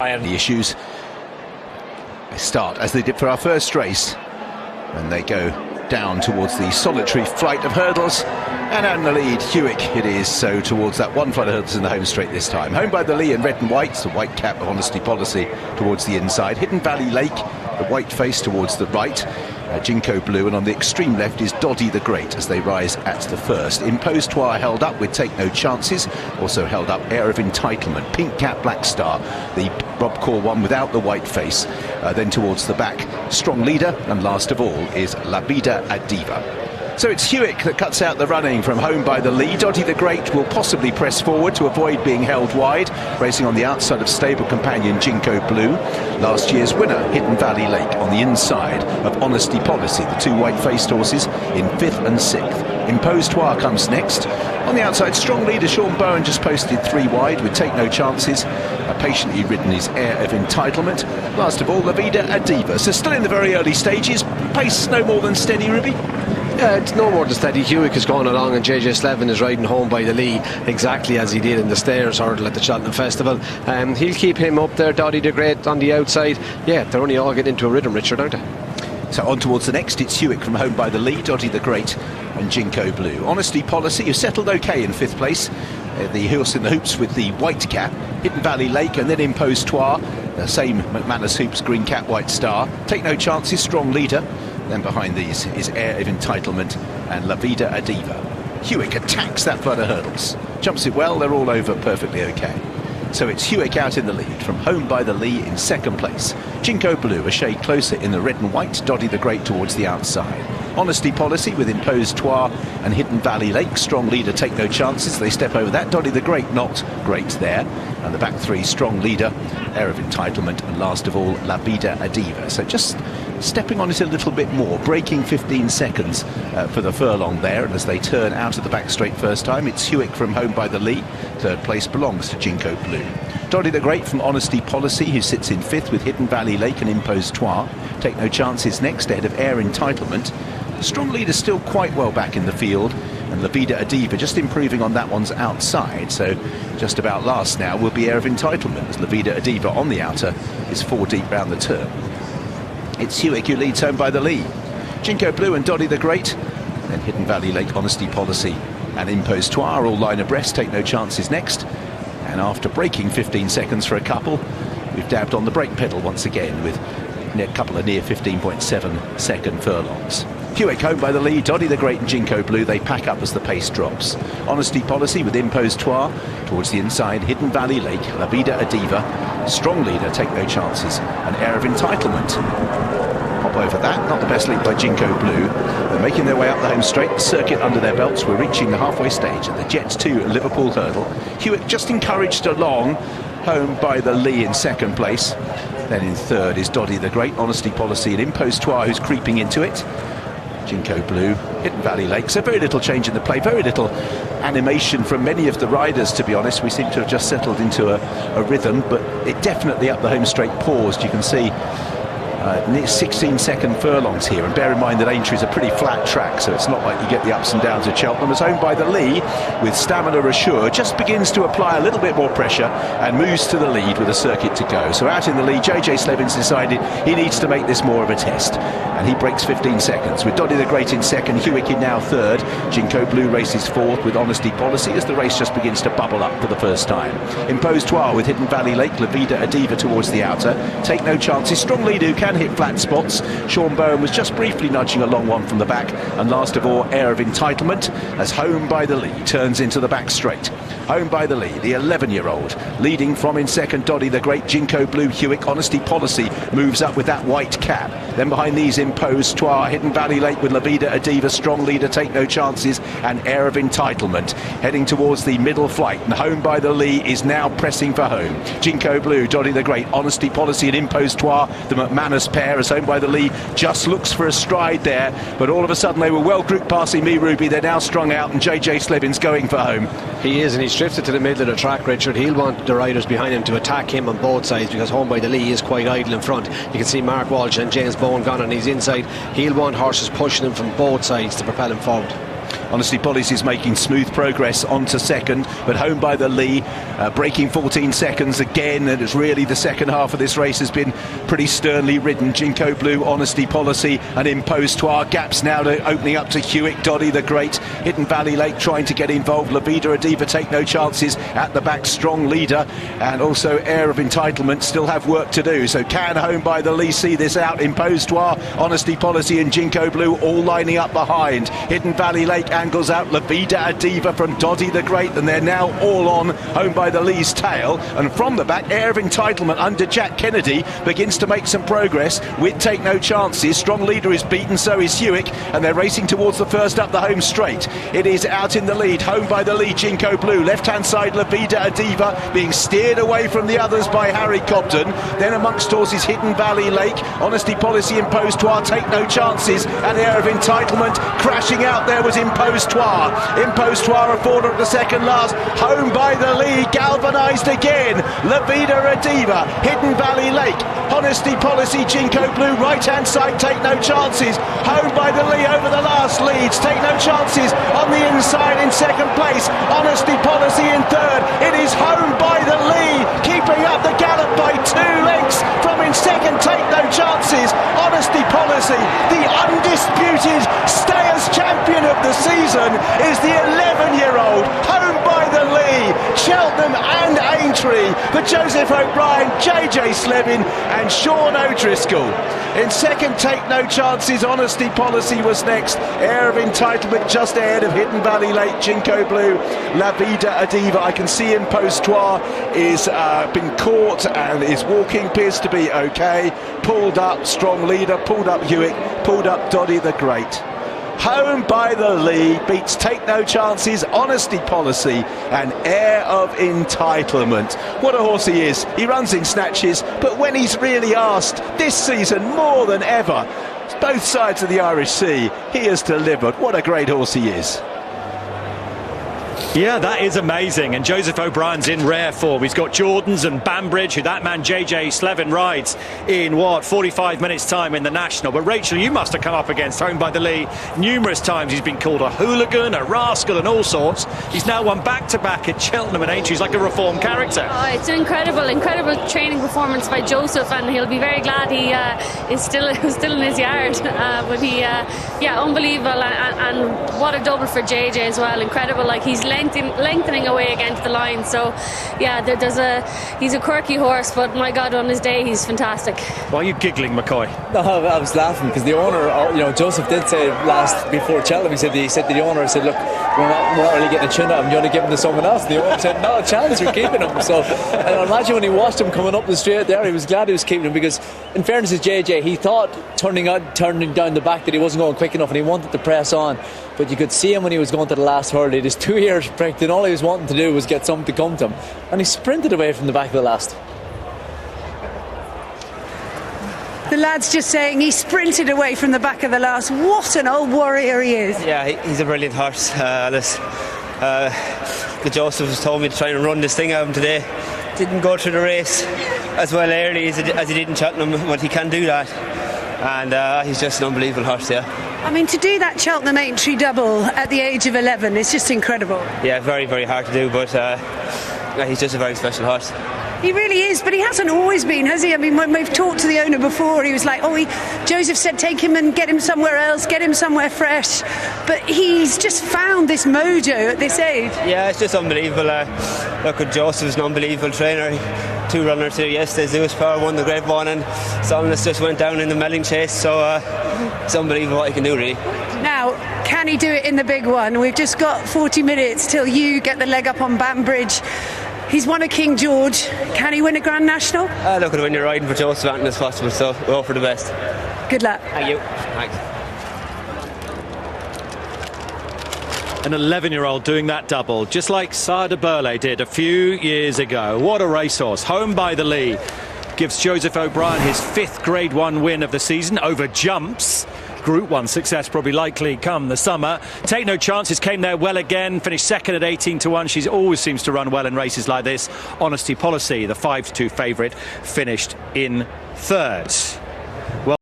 The issues start as they did for our first race, and they go down towards the solitary flight of hurdles, and out in the lead Hewick it is, so towards that one flight of hurdles in the home straight this time. Home by the Lee in red and white, the white cap of Honesty Policy towards the inside, Hidden Valley Lake, the white face towards the right, Jinko Blue, and on the extreme left is Doddy the Great as they rise at the first. Impostoire held up with Take No Chances, also held up Air of Entitlement, Pink Cap Black Star, the Rob Core one without the white face, then towards the back Strong Leader, and last of all is La Vida a Diva. So it's Hewick that cuts out the running from Home by the Lee. Doddy the Great will possibly press forward to avoid being held wide, racing on the outside of stable companion Jinko Blue. Last year's winner, Hidden Valley Lake, on the inside of Honesty Policy, the two white-faced horses in 5th and 6th. Impostoire comes next. On the outside, Strong Leader Sean Bowen just posted 3 wide with Take No Chances. Patiently ridden his Air of Entitlement. Last of all, La Vida a Diva. So still in the very early stages. Pace no more than steady, Ruby. Yeah, it's no more than steady. Hewick is going along, and JJ Slevin is riding Home by the Lee exactly as he did in the Stairs hurdle at the Cheltenham Festival. He'll keep him up there. Doddy the Great on the outside. Yeah, they're only all getting into a rhythm, Richard, aren't they? So on towards the next, it's Hewick from Home by the Lee, Doddy the Great and Jinko Blue. Honesty Policy, who settled okay in 5th place. The horse in the hoops with the white cap, Hidden Valley Lake, and then Impostoire, the same McManus hoops, green cap, white star. Take No Chances, Strong Leader. Then behind these is Air of Entitlement and La Vida a Diva. Hewick attacks that flood of hurdles, jumps it well, they're all over perfectly okay. So it's Hewick out in the lead from Home by the Lee in 2nd place. Jinko Blue a shade closer in the red and white, Doddy the Great towards the outside. Honesty Policy with Impostoire and Hidden Valley Lake. Strong Leader Take No Chances, they step over that. Doddy the Great not great there. And the back 3, Strong Leader, Air of Entitlement, and last of all La Vida a Diva. So just stepping on it a little bit more, breaking 15 seconds for the furlong there, and as they turn out of the back straight first time, it's Hewick from Home by the Lee. 3rd place belongs to Jinko Blue. Doddy the Great from Honesty Policy, who sits in 5th with Hidden Valley Lake and Impostoire. Take No Chances next, ahead of Air Entitlement. Strong Leader still quite well back in the field, and La Vida a Diva just improving on that one's outside, so just about last now will be Air of Entitlement, as La Vida a Diva on the outer is 4 deep round the turn. It's Hewick who leads Home by the Lee. Jinko Blue and Doddy the Great, then Hidden Valley Lake, Honesty Policy and Impostoire all line abreast. Take No Chances next, and after breaking 15 seconds for a couple, we've dabbed on the brake pedal once again with a couple of near 15.7 second furlongs. Hewick Home by the Lee, Doddy the Great and Jinko Blue, they pack up as the pace drops. Honesty Policy with Impostoire towards the inside, Hidden Valley Lake, La Vida a Diva, Strong Leader Take No Chances and Air of Entitlement. Hop over that, not the best lead by Jinko Blue. They're making their way up the home straight, the circuit under their belts. We're reaching the halfway stage at the Jets 2 Liverpool hurdle. Hewick just encouraged along, Home by the Lee in 2nd place. Then in 3rd is Doddy the Great, Honesty Policy and Impostoire, who's creeping into it. Jinko Blue, Hidden Valley Lake. So very little change in the play, very little animation from many of the riders, to be honest. We seem to have just settled into a rhythm, but it definitely up the home straight paused. You can see near 16-second furlongs here, and bear in mind that Aintree is a pretty flat track, so it's not like you get the ups and downs of Cheltenham. As Home by the Lee, with stamina assured, just begins to apply a little bit more pressure and moves to the lead with a circuit to go. So out in the lead, JJ Slevin's decided he needs to make this more of a test, and he breaks 15 seconds with Doddy the Great in 2nd, Hewick in now 3rd. Jinko Blue races 4th with Honesty Policy as the race just begins to bubble up for the first time. Impostoire with Hidden Valley Lake, La Vida a Diva towards the outer. Take No Chances, Strong Leader who can hit flat spots. Sean Bowen was just briefly nudging a long one from the back, and last of all Air of Entitlement as Home by the Lee turns into the back straight. Home by the Lee, the 11-year-old, leading from in 2nd Doddy the Great, Jinko Blue, Hewick. Honesty Policy moves up with that white cap. Then behind these Impostoire, Hidden Valley Lake with La Vida a Diva, Strong Leader Take No Chances and Air of Entitlement heading towards the middle flight, and Home by the Lee is now pressing for home. Jinko Blue, Doddy the Great, Honesty Policy and Impostoire, the McManus pair, as Home by the Lee just looks for a stride there, but all of a sudden they were well grouped passing me, Ruby. They're now strung out, and JJ Slevin's going for home. He is, and he's drifted to the middle of the track, Richard. He'll want the riders behind him to attack him on both sides, because Home by the Lee is quite idle in front. You can see Mark Walsh and James Bowen gone on his inside. He'll want horses pushing him from both sides to propel him forward. Honesty Policy is making smooth progress onto second, but Home by the Lee breaking 14 seconds again, and it's really the second half of this race has been pretty sternly ridden. Jinko Blue, Honesty Policy and Impostoire. Gaps now opening up to Hewitt, Doddy the Great, Hidden Valley Lake trying to get involved. La Vida Adiva take no chances at the back, strong leader, and also Air of Entitlement still have work to do. So can Home by the Lee see this out? Impostoire, Honesty Policy and Jinko Blue all lining up behind. Hidden Valley Lake angles out La Vida Adiva from Doddy the Great, and they're now all on Home by the Lee's tail. And from the back, Air of Entitlement under Jack Kennedy begins to make some progress with Take No Chances. Strong leader is beaten, so is Hewitt, and they're racing towards the first up the home straight. It is out in the lead, Home by the Lee, Jinko Blue. Left-hand side, La Vida Adiva being steered away from the others by Harry Cobden. Then amongst horses, Hidden Valley Lake, Honesty Policy, Impostoire, Take No Chances, and Air of Entitlement. Crashing out there was Impostoire. Impostoire a forward at the second last. Home by the Lee, galvanised again. La Vida Adiva, Hidden Valley Lake, Honesty Policy, Jinko Blue, right-hand side, Take No Chances. Home by the Lee over the last leads. Take No Chances on the inside in second place. Honesty Policy in third. It is Home by the Lee, keeping up the gallop by 2 lengths from in second. Take No Chances. Honesty Policy, the undisputed stayers champion of the season, is the 11-year-old Home by the Lee. Cheltenham and Aintree for Joseph O'Brien, JJ Slevin and Sean O'Driscoll. In second, Take No Chances, Honesty Policy was next. Air of Entitlement just ahead of Hidden Valley Lake, Jinko Blue, La Vida Adiva. I can see Impostoire is been caught and is walking, appears to be okay. Pulled up, strong leader, pulled up Hewitt, pulled up Doddy the Great. Home by the Lee beats Take No Chances, Honesty Policy and Air of Entitlement. What a horse he is. He runs in snatches, but when he's really asked, this season more than ever, both sides of the Irish Sea, he has delivered. What a great horse he is. Yeah, that is amazing, and Joseph O'Brien's in rare form. He's got Jordans and Banbridge, who that man JJ Slevin rides in 45 minutes time in the National. But Rachel, you must have come up against Home by the Lee numerous times. He's been called a hooligan, a rascal and all sorts. He's now won back-to-back at Cheltenham and Aintree. He's like a reformed character. Oh, it's an incredible training performance by Joseph, and he'll be very glad he is still in his yard. But he, unbelievable, and what a double for JJ as well. Incredible, like he's lengthening away against the line. So yeah, he's a quirky horse, but my God, on his day he's fantastic. Why are you giggling, McCoy? No, I was laughing because the owner, Joseph did say before Cheltenham, he said to the owner, look, we're not really getting a chin at him, you want to give him to someone else? And the owner said, no chance, we're keeping him. So, and I imagine when he watched him coming up the straight there, he was glad he was keeping him, because in fairness to JJ, he thought turning down the back that he wasn't going quick enough and he wanted to press on. But you could see him when he was going to the last hurdle. He had his 2 ears pricked and all he was wanting to do was get something to come to him. And he sprinted away from the back of the last. The lad's just saying he sprinted away from the back of the last. What an old warrior he is. Yeah, he's a brilliant horse. The Joseph has told me to try and run this thing out of him today. Didn't go through the race as well early as he did in Cheltenham, but he can do that. And he's just an unbelievable horse, yeah. I mean, to do that Cheltenham Aintree double at the age of 11 is just incredible. Yeah, very, very hard to do, but he's just a very special horse. He really is, but he hasn't always been, has he? I mean, when we've talked to the owner before, he was like, Joseph said take him and get him somewhere else, get him somewhere fresh. But he's just found this mojo at this age. Yeah, it's just unbelievable. Look, Joseph's an unbelievable trainer. 2 runners here yesterday. Zeus Power won the Great One, and Solness just went down in the melting chase. So it's unbelievable what he can do, really. Now, can he do it in the big one? We've just got 40 minutes till you get the leg up on Banbridge. He's won a King George. Can he win a Grand National? Look, when you're riding for Joseph, anything is possible, so we'll hope for the best. Good luck. Thank you. Thanks. An 11-year-old doing that double, just like Sire de Burley did a few years ago. What a racehorse. Home by the Lee gives Joseph O'Brien his 5th Grade 1 win of the season over jumps. Group 1 success probably likely come the summer. Take No Chances came there well again, finished second at 18-1. She always seems to run well in races like this. Honesty Policy, the 5-2 favourite, finished in third.